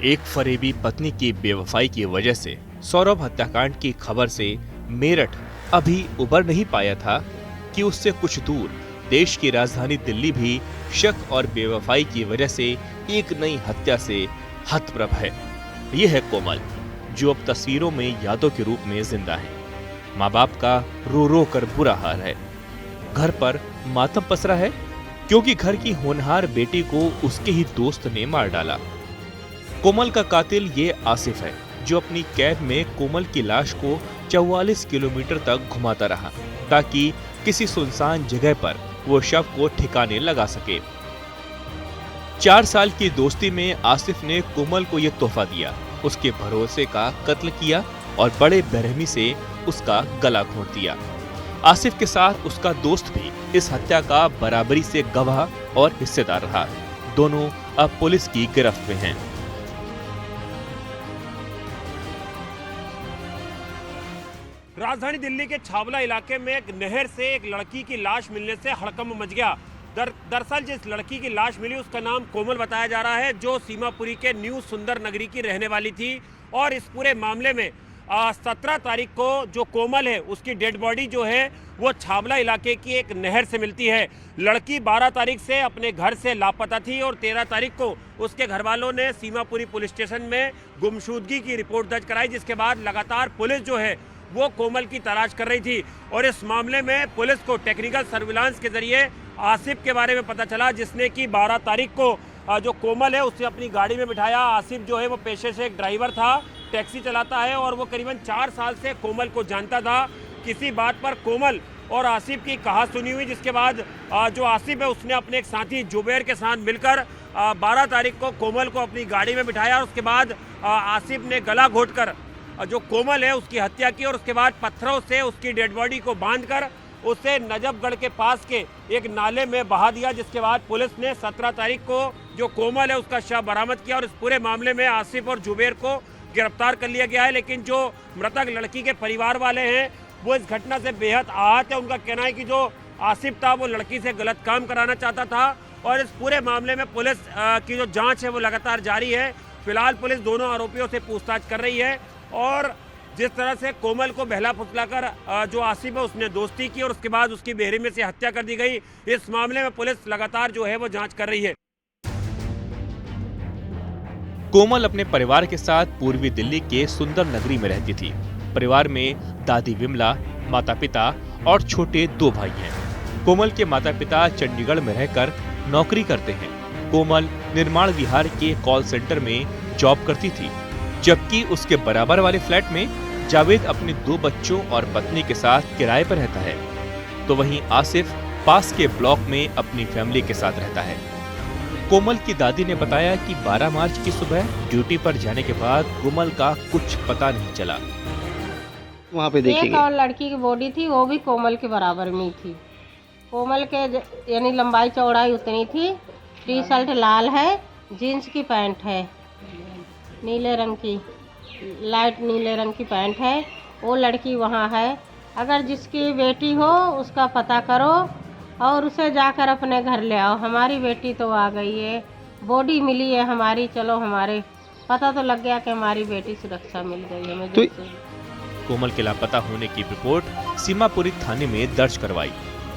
एक फरेबी पत्नी की बेवफाई की वजह से सौरभ हत्याकांड की खबर से मेरठ अभी उबर नहीं पाया था कि उससे कुछ दूर देश की राजधानी दिल्ली भी शक और बेवफाई की वजह से एक नई हत्या से हतप्रभ है। ये है कोमल, जो अब तस्वीरों में यादों के रूप में जिंदा है। माँ बाप का रो रो कर बुरा हाल है। घर पर मातम पसरा है क्योंकि घर की होनहार बेटी को उसके ही दोस्त ने मार डाला। कोमल का कातिल ये आसिफ है, जो अपनी कैब में कोमल की लाश को 44 किलोमीटर तक घुमाता रहा ताकि किसी सुनसान जगह पर वो शव को ठिकाने लगा सके। 4 साल की दोस्ती में आसिफ ने कोमल को ये तोहफा दिया, उसके भरोसे का कत्ल किया और बड़े बेरहमी से उसका गला घोंट दिया। आसिफ के साथ उसका दोस्त भी इस हत्या का बराबरी से गवाह और हिस्सेदार रहा। दोनों अब पुलिस की गिरफ्त में हैं। राजधानी दिल्ली के छावला इलाके में एक नहर से एक लड़की की लाश मिलने से हड़कंप मच गया। दरअसल जिस लड़की की लाश मिली उसका नाम कोमल बताया जा रहा है, जो सीमापुरी के न्यू सुंदर नगरी की रहने वाली थी। और इस पूरे मामले में 17 तारीख को जो कोमल है उसकी डेड बॉडी जो है वो छावला इलाके की एक नहर से मिलती है। लड़की 12 तारीख से अपने घर से लापता थी और 13 तारीख को उसके घर वालों ने सीमापुरी पुलिस स्टेशन में गुमशुदगी की रिपोर्ट दर्ज कराई, जिसके बाद लगातार पुलिस जो है वो कोमल की तलाश कर रही थी। और इस मामले में पुलिस को टेक्निकल सर्विलांस के जरिए आसिफ के बारे में पता चला, जिसने कि 12 तारीख को जो कोमल है उसे अपनी गाड़ी में बिठाया। आसिफ जो है वो पेशे से एक ड्राइवर था, टैक्सी चलाता है और वो करीबन 4 साल से कोमल को जानता था। किसी बात पर कोमल और आसिफ की कहासुनी सुनी हुई, जिसके बाद जो आसिफ है उसने अपने एक साथी जुबैर के साथ मिलकर 12 तारीख को कोमल को अपनी गाड़ी में बिठाया और उसके बाद आसिफ ने गला घोंटकर जो कोमल है उसकी हत्या की और उसके बाद पत्थरों से उसकी डेड बॉडी को बांधकर उसे नजफगढ़ के पास के एक नाले में बहा दिया, जिसके बाद पुलिस ने 17 तारीख को जो कोमल है उसका शव बरामद किया और इस पूरे मामले में आसिफ और जुबैर को गिरफ्तार कर लिया गया है। लेकिन जो मृतक लड़की के परिवार वाले हैं वो इस घटना से बेहद आहत है। उनका कहना है कि जो आसिफ था वो लड़की से गलत काम कराना चाहता था और इस पूरे मामले में पुलिस की जो जाँच है वो लगातार जारी है। फिलहाल पुलिस दोनों आरोपियों से पूछताछ कर रही है और जिस तरह से कोमल को बहला फुसलाकर जो आसिफ है उसने दोस्ती की और उसके बाद उसकी बेरहमी से हत्या कर दी गई, इस मामले में पुलिस लगातार जो है वो जांच कर रही है। कोमल अपने परिवार के साथ पूर्वी दिल्ली के सुंदर नगरी में रहती थी। परिवार में दादी विमला, माता पिता और छोटे 2 भाई हैं। कोमल के माता पिता चंडीगढ़ में रहकर नौकरी करते हैं। कोमल निर्माण विहार के कॉल सेंटर में जॉब करती थी, जबकि उसके बराबर वाले फ्लैट में जावेद अपने 2 बच्चों और पत्नी के साथ किराए पर रहता है, तो वहीं आसिफ पास के ब्लॉक में अपनी फैमिली के साथ रहता है। कोमल की दादी ने बताया कि 12 मार्च की सुबह ड्यूटी पर जाने के बाद कोमल का कुछ पता नहीं चला। वहाँ पे देखिए एक और लड़की की बॉडी थी, वो भी कोमल के बराबर में थी। कोमल के यानी लंबाई चौड़ाई उतनी थी। टी शर्ट लाल है, जीन्स की पैंट है, नीले रंग की, लाइट नीले रंग की पैंट है। वो लड़की वहाँ है। अगर जिसकी बेटी हो उसका पता करो और उसे जाकर अपने घर ले आओ। हमारी बेटी तो आ गई है, बॉडी मिली है हमारी, चलो हमारे पता तो लग गया कि हमारी बेटी सुरक्षा मिल गई है। तो कोमल के लापता होने की रिपोर्ट सीमापुरी थाने में दर्ज करवाई।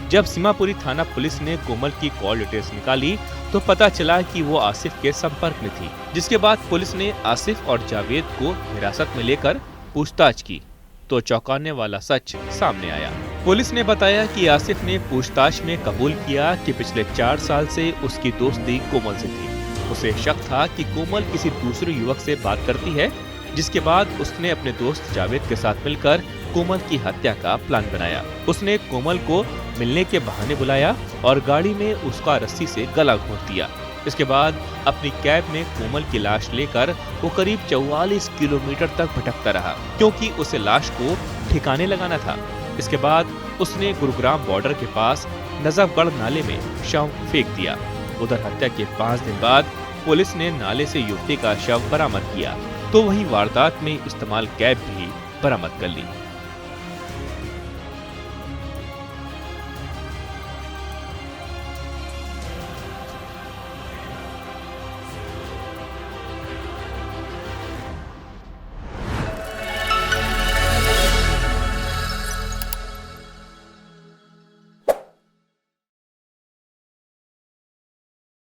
जब सीमापुरी थाना पुलिस ने कोमल की कॉल डिटेल्स निकाली तो पता चला कि वो आसिफ के संपर्क में थी, जिसके बाद पुलिस ने आसिफ और जावेद को हिरासत में लेकर पूछताछ की तो चौंकाने वाला सच सामने आया। पुलिस ने बताया कि आसिफ ने पूछताछ में कबूल किया कि पिछले 4 साल से उसकी दोस्ती कोमल से थी। उसे शक था कि कोमल किसी दूसरे युवक से बात करती है, जिसके बाद उसने अपने दोस्त जावेद के साथ मिलकर कोमल की हत्या का प्लान बनाया। उसने कोमल को मिलने के बहाने बुलाया और गाड़ी में उसका रस्सी से गला घोंट दिया। इसके बाद अपनी कैब में कोमल की लाश लेकर वो करीब 44 किलोमीटर तक भटकता रहा, क्योंकि उसे लाश को ठिकाने लगाना था। इसके बाद उसने गुरुग्राम बॉर्डर के पास नजफगढ़ नाले में शव फेंक दिया। उधर हत्या के 5 दिन बाद पुलिस ने नाले से युवती का शव बरामद किया, तो वहीं वारदात में इस्तेमाल कैब भी बरामद कर ली।